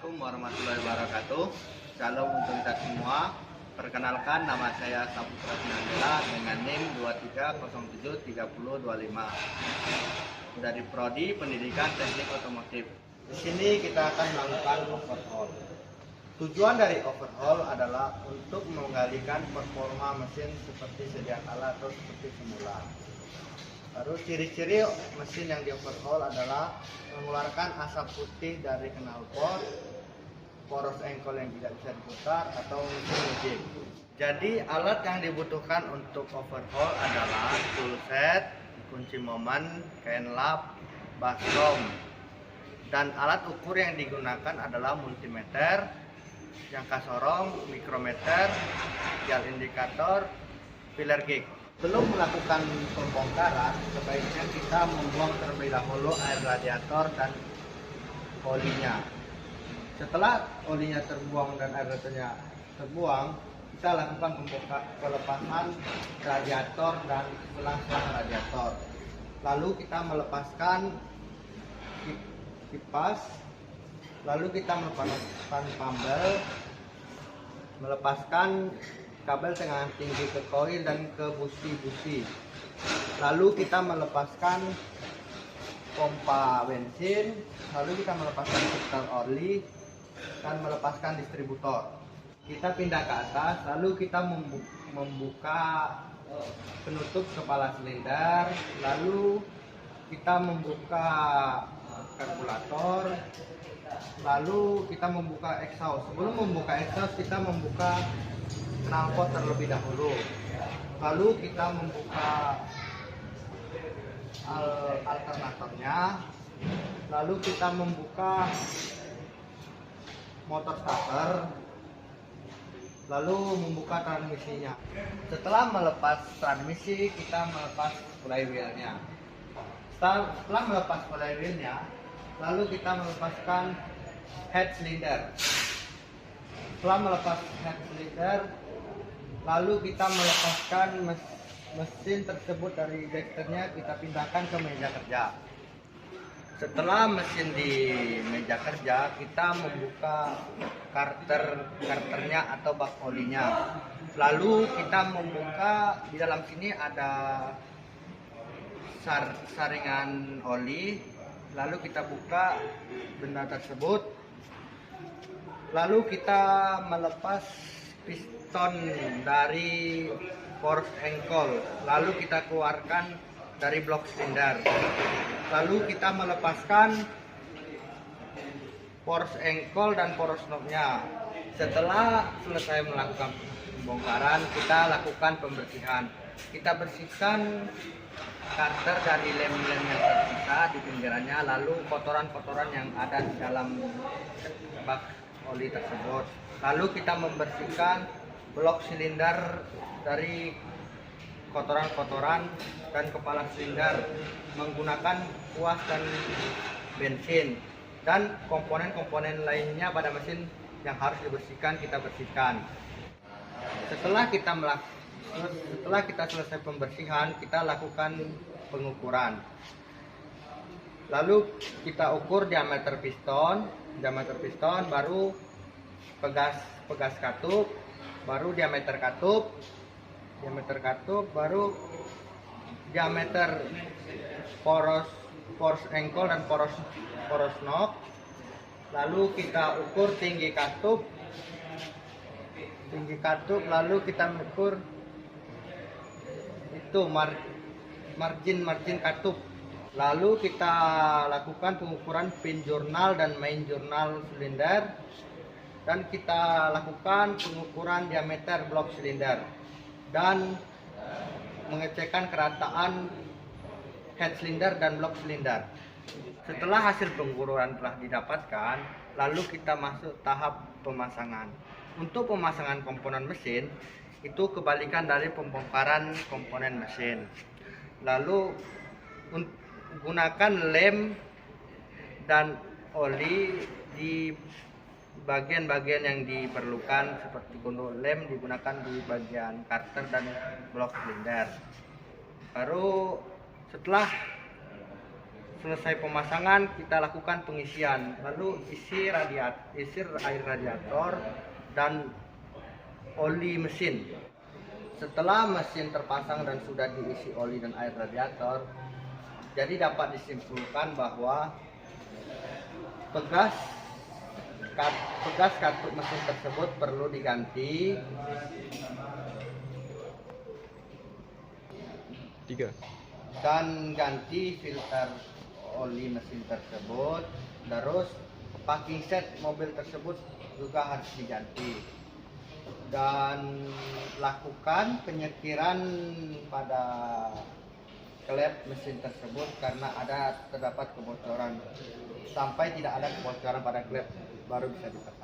Assalamualaikum warahmatullahi wabarakatuh. Shalom untuk kita semua. Perkenalkan, nama saya Saputra Sinandela dengan NIM 23073025 dari Prodi Pendidikan Teknik Otomotif. Di sini kita akan melakukan overhaul. Tujuan dari overhaul adalah untuk menggalikan performa mesin seperti sedia kala atau seperti semula. Lalu ciri-ciri mesin yang di overhaul adalah mengeluarkan asap putih dari knalpot, poros engkol yang tidak bisa diputar, atau mesin ngejek. Jadi alat yang dibutuhkan untuk overhaul adalah toolset, kunci momen, kain lap, baskom, dan alat ukur yang digunakan adalah multimeter, jangka sorong, mikrometer, dial indikator, filler gauge. Belum melakukan pembongkaran, sebaiknya kita membuang terlebih dahulu air radiator dan olinya. Setelah olinya terbuang dan air radiatornya terbuang, kita lakukan pelepasan radiator dan selang-selang radiator. Lalu kita melepaskan kipas, lalu kita melepaskan pambel, melepaskan kabel tengah tinggi ke koil dan ke busi-busi. Lalu kita melepaskan pompa bensin, lalu kita melepaskan filter oli dan melepaskan distributor. Kita pindah ke atas, lalu kita membuka penutup kepala silinder, lalu kita membuka karburator, lalu kita membuka exhaust. Sebelum membuka exhaust, kita membuka knalpot terlebih dahulu, lalu kita membuka alternatornya, lalu kita membuka motor starter, lalu membuka transmisinya. Setelah melepas transmisi, kita melepas flywheelnya. Setelah melepas flywheelnya, lalu kita melepaskan head cylinder. Setelah melepas head cylinder, lalu kita melepaskan mesin tersebut dari deksternya, kita pindahkan ke meja kerja. Setelah mesin di meja kerja, kita membuka karternya atau bak olinya. Lalu kita membuka, di dalam sini ada saringan oli. Lalu kita buka benda tersebut. Lalu kita melepas piston dari poros engkol, lalu kita keluarkan dari blok silinder. Lalu kita melepaskan poros engkol dan poros knobnya. Setelah selesai melakukan pembongkaran, kita lakukan pembersihan. Kita bersihkan karter dari lem-lem yang tersisa di pinggirannya, lalu kotoran-kotoran yang ada di dalam bak oli tersebut. Lalu kita membersihkan blok silinder dari kotoran-kotoran dan kepala silinder menggunakan kuas dan bensin, dan komponen-komponen lainnya pada mesin yang harus dibersihkan kita bersihkan. Setelah kita selesai pembersihan, kita lakukan pengukuran. Lalu kita ukur diameter piston, baru pegas katup, baru diameter katup, baru diameter poros engkol dan poros knob. Lalu kita ukur tinggi katup, lalu kita ukur itu margin katup. Lalu kita lakukan pengukuran pin jurnal dan main jurnal silinder, dan kita lakukan pengukuran diameter blok silinder dan mengecekkan kerataan head silinder dan blok silinder. Setelah hasil pengukuran telah didapatkan, lalu kita masuk tahap pemasangan. Untuk pemasangan komponen mesin, itu kebalikan dari pembongkaran komponen mesin. Lalu gunakan lem dan oli di bagian-bagian yang diperlukan, seperti untuk lem digunakan di bagian karter dan blok silinder. Baru setelah selesai pemasangan kita lakukan pengisian, lalu isi air radiator dan oli mesin. Setelah mesin terpasang dan sudah diisi oli dan air radiator, jadi dapat disimpulkan bahwa pegas katup mesin tersebut perlu diganti. 3. Dan ganti filter oli mesin tersebut. Terus packing set mobil tersebut juga harus diganti. Dan lakukan penyekiran pada klep mesin tersebut karena terdapat kebocoran. Sampai tidak ada kebocoran pada klep baru bisa dipakai.